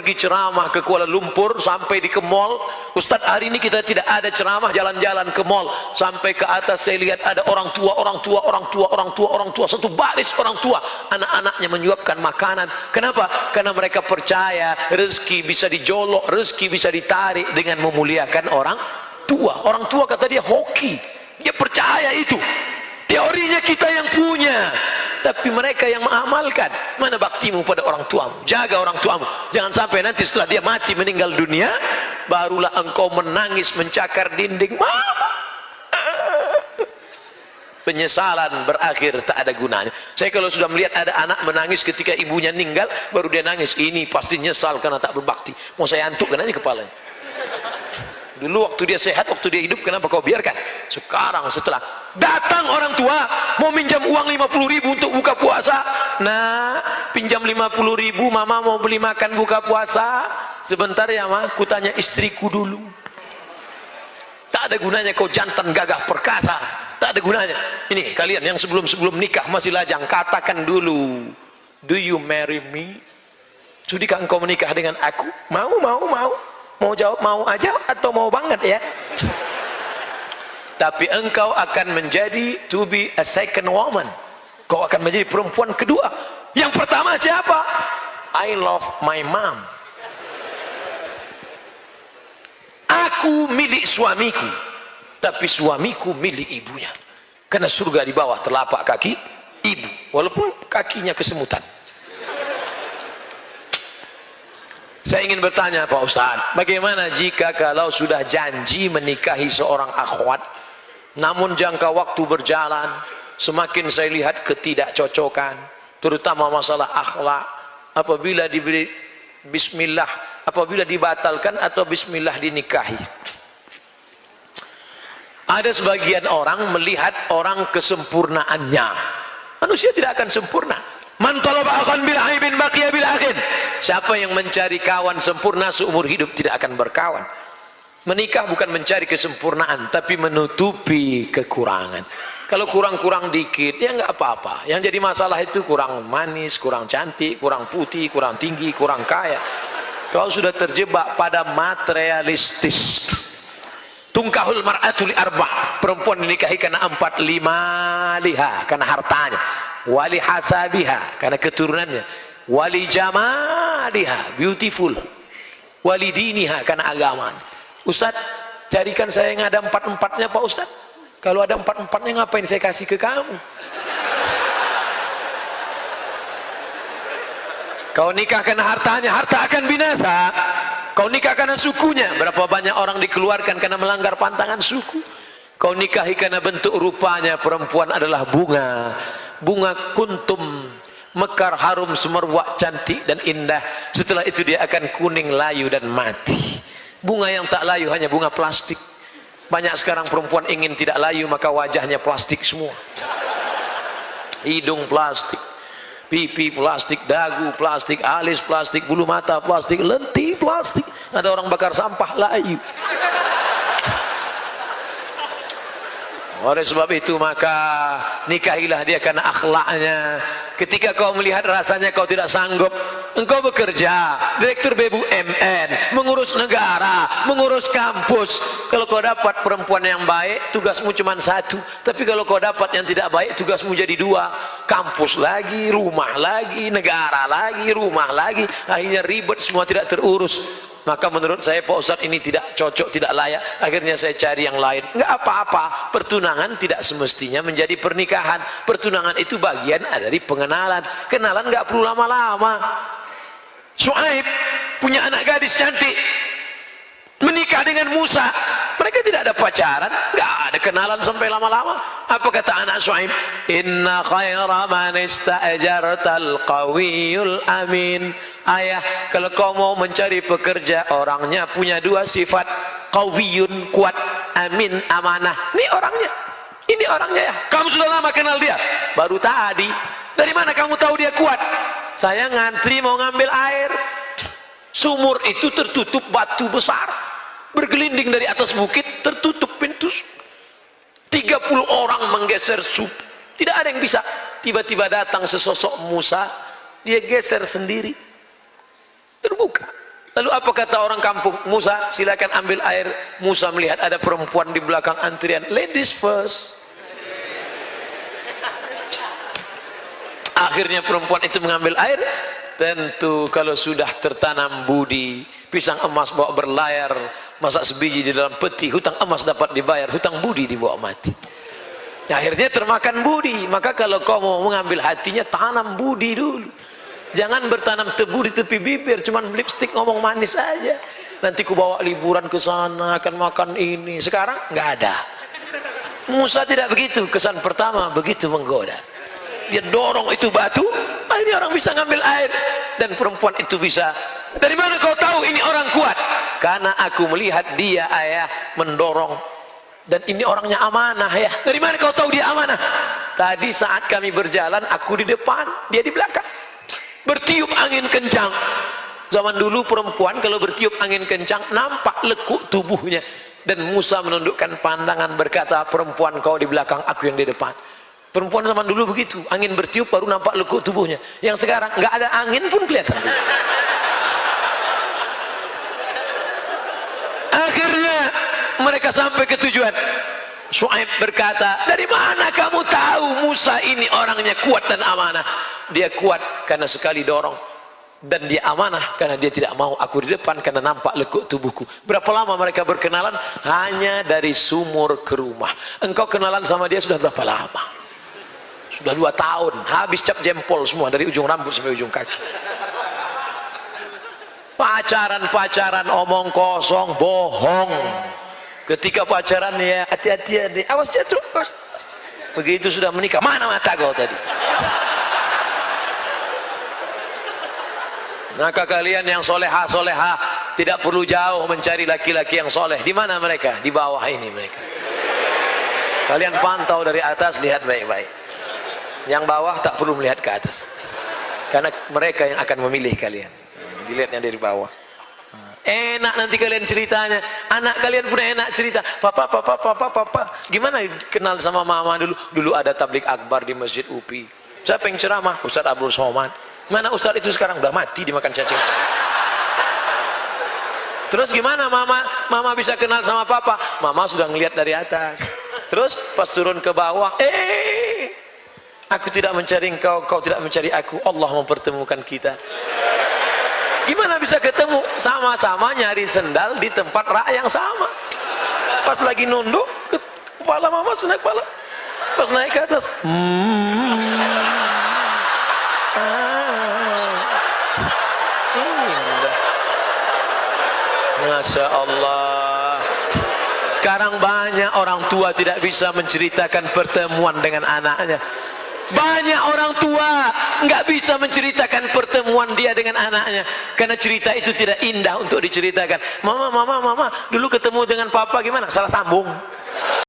pergi ceramah ke Kuala Lumpur, sampai di ke mall, Ustadz hari ini kita tidak ada ceramah, jalan-jalan ke mall, sampai ke atas saya lihat ada orang tua, satu baris orang tua, anak-anaknya menyuapkan makanan. Kenapa? Karena mereka percaya rezeki bisa dijolok, rezeki bisa ditarik dengan memuliakan orang tua. Orang tua kata dia hoki, dia percaya itu. Teorinya kita yang punya, tapi mereka yang mengamalkan. Mana baktimu pada orang tuamu? Jaga orang tuamu. Jangan sampai nanti setelah dia mati meninggal dunia, barulah engkau menangis mencakar dinding. Mama, penyesalan berakhir tak ada gunanya. Saya kalau sudah melihat ada anak menangis ketika ibunya meninggal, baru dia nangis, ini pasti nyesal karena tak berbakti. Mau saya antukkan aja kepalanya. Dulu waktu dia sehat, waktu dia hidup, kenapa kau biarkan? Sekarang setelah datang orang tua mau minjam uang 50.000 untuk buka puasa, nah pinjam 50.000, mama mau beli makan buka puasa. Sebentar ya ma, ku tanya istriku dulu. Tak ada gunanya kau jantan gagah perkasa, tak ada gunanya. Ini kalian yang sebelum nikah masih lajang, katakan dulu, do you marry me? Sudikah engkau menikah dengan aku? Mau jawab mau aja atau mau banget ya? Tapi engkau akan menjadi to be a second woman. Kau akan menjadi perempuan kedua. Yang pertama siapa? I love my mom. Aku milik suamiku, tapi suamiku milik ibunya. Karena surga di bawah telapak kaki ibu, walaupun kakinya kesemutan. Saya ingin bertanya Pak Ustadz, bagaimana jika kalau sudah janji menikahi seorang akhwat, namun jangka waktu berjalan, semakin saya lihat ketidakcocokan, terutama masalah akhlak, apabila diberi bismillah, apabila dibatalkan atau bismillah dinikahi. Ada sebagian orang melihat orang kesempurnaannya. Manusia tidak akan sempurna. Man talaba akhan bil aibin baqiya bil akhin. Siapa yang mencari kawan sempurna seumur hidup tidak akan berkawan. Menikah bukan mencari kesempurnaan, tapi menutupi kekurangan. Kalau kurang-kurang dikit, ya nggak apa-apa. Yang jadi masalah itu kurang manis, kurang cantik, kurang putih, kurang tinggi, kurang kaya. Kau sudah terjebak pada materialistis. Tungkahul mar'atul arba'. Perempuan dinikahi karena 4, 5 liha, karena hartanya. Wali hasabiha, karena keturunannya. Wali jamaliha, beautiful. Wali diniha, karena agama. Ustaz, carikan saya yang ada 4-4-nya Pak Ustaz. Kalau ada 4-4-nya ngapain saya kasih ke kamu? Kau nikah karena hartanya, harta akan binasa. Kau nikah karena sukunya, berapa banyak orang dikeluarkan karena melanggar pantangan suku. Kau nikahi karena bentuk rupanya, perempuan adalah bunga. Bunga kuntum, mekar, harum, semerbak, cantik dan indah. Setelah itu dia akan kuning, layu dan mati. Bunga yang tak layu hanya bunga plastik. Banyak sekarang perempuan ingin tidak layu, maka wajahnya plastik semua. Hidung plastik, pipi plastik, dagu plastik, alis plastik, bulu mata plastik, lentik plastik. Ada orang bakar sampah layu. Oleh sebab itu maka nikahilah dia karena akhlaknya. Ketika kau melihat rasanya kau tidak sanggup, engkau bekerja direktur BUMN, mengurus negara, mengurus kampus. Kalau kau dapat perempuan yang baik, tugasmu cuma 1. Tapi kalau kau dapat yang tidak baik, tugasmu jadi 2. Kampus lagi, rumah lagi, negara lagi, rumah lagi. Akhirnya ribet, semua tidak terurus. Maka menurut saya Pak Ustadz ini tidak cocok, tidak layak. Akhirnya saya cari yang lain. Enggak apa-apa, pertunangan tidak semestinya menjadi pernikahan. Pertunangan itu bagian dari pengenalan. Kenalan enggak perlu lama-lama. Syuaib punya anak gadis cantik, menikah dengan Musa. Mereka tidak ada pacaran, enggak ada kenalan sampai lama-lama. Apa kata anak Syuaib? Inna khaira man ista'jartal qawiyul amin. Ayah, kalau kau mau mencari pekerja, orangnya punya 2 sifat. Qawiyun, kuat, amin, amanah. Ini orangnya. Ini orangnya ya. Kamu sudah lama kenal dia? Baru tadi. Dari mana kamu tahu dia kuat? Saya ngantri mau ngambil air. Sumur itu tertutup batu besar. Bergelinding dari atas bukit, tertutup pintu. 30 orang menggeser sumur. Tidak ada yang bisa. Tiba-tiba datang sesosok Musa, dia geser sendiri. Terbuka. Lalu apa kata orang kampung? Musa, silakan ambil air. Musa melihat ada perempuan di belakang antrian. Ladies first. Akhirnya perempuan itu mengambil air. Tentu kalau sudah tertanam budi, pisang emas bawa berlayar, masak sebiji di dalam peti, hutang emas dapat dibayar, hutang budi dibawa mati. Akhirnya termakan budi. Maka kalau kau mau mengambil hatinya, tanam budi dulu. Jangan bertanam tebu di tepi bibir, cuman lipstick ngomong manis aja. Nanti ku bawa liburan ke sana, akan makan ini. Sekarang nggak ada. Musa tidak begitu. Kesan pertama begitu menggoda. Dia dorong itu batu, akhirnya orang bisa ngambil air. Dan perempuan itu bisa. Dari mana kau tahu ini orang kuat? Karena aku melihat dia ayah mendorong. Dan ini orangnya amanah ya. Dari mana kau tahu dia amanah? Tadi saat kami berjalan, aku di depan, dia di belakang. Bertiup angin kencang. Zaman dulu perempuan kalau bertiup angin kencang nampak lekuk tubuhnya. Dan Musa menundukkan pandangan berkata, perempuan kau di belakang, aku yang di depan. Perempuan zaman dulu begitu, angin bertiup baru nampak lekuk tubuhnya. Yang sekarang nggak ada angin pun kelihatan. Akhirnya mereka sampai ke tujuan. Syuaib berkata, dari mana kamu tahu Musa ini orangnya kuat dan amanah? Dia kuat karena sekali dorong, dan dia amanah karena dia tidak mau aku di depan karena nampak lekuk tubuhku. Berapa lama mereka berkenalan? Hanya dari sumur ke rumah. Engkau kenalan sama dia sudah berapa lama? Sudah 2 tahun. Habis cap jempol semua dari ujung rambut sampai ujung kaki. Pacaran omong kosong, bohong. Ketika pacaran ya hati-hati ya, awas jatuh. Begitu sudah menikah, mana mata kau tadi? Maka kalian yang soleha tidak perlu jauh mencari laki-laki yang soleh. Di mana mereka? Di bawah ini mereka. Kalian pantau dari atas, lihat baik-baik. Yang bawah tak perlu melihat ke atas, karena mereka yang akan memilih kalian. Dilihatnya dari bawah. Enak nanti kalian ceritanya. Anak kalian pun enak cerita. Papa. Gimana kenal sama mama dulu? Dulu ada tablik akbar di Masjid UPI. Siapa yang ceramah? Ustaz Abdul Somad. Mana Ustaz itu sekarang? Udah mati dimakan cacing. Terus gimana mama bisa kenal sama papa? Mama sudah ngelihat dari atas. Terus pas turun ke bawah, aku tidak mencari engkau, kau tidak mencari aku. Allah mempertemukan kita. Gimana bisa ketemu? Sama-sama nyari sendal di tempat rak yang sama. Pas lagi nunduk, kepala mama sudah kepala. Pas naik ke atas, Masya Allah. Sekarang banyak orang tua tidak bisa menceritakan pertemuan dengan anaknya. Banyak orang tua nggak bisa menceritakan pertemuan dia dengan anaknya karena cerita itu tidak indah untuk diceritakan. Mama, dulu ketemu dengan papa gimana? Salah sambung.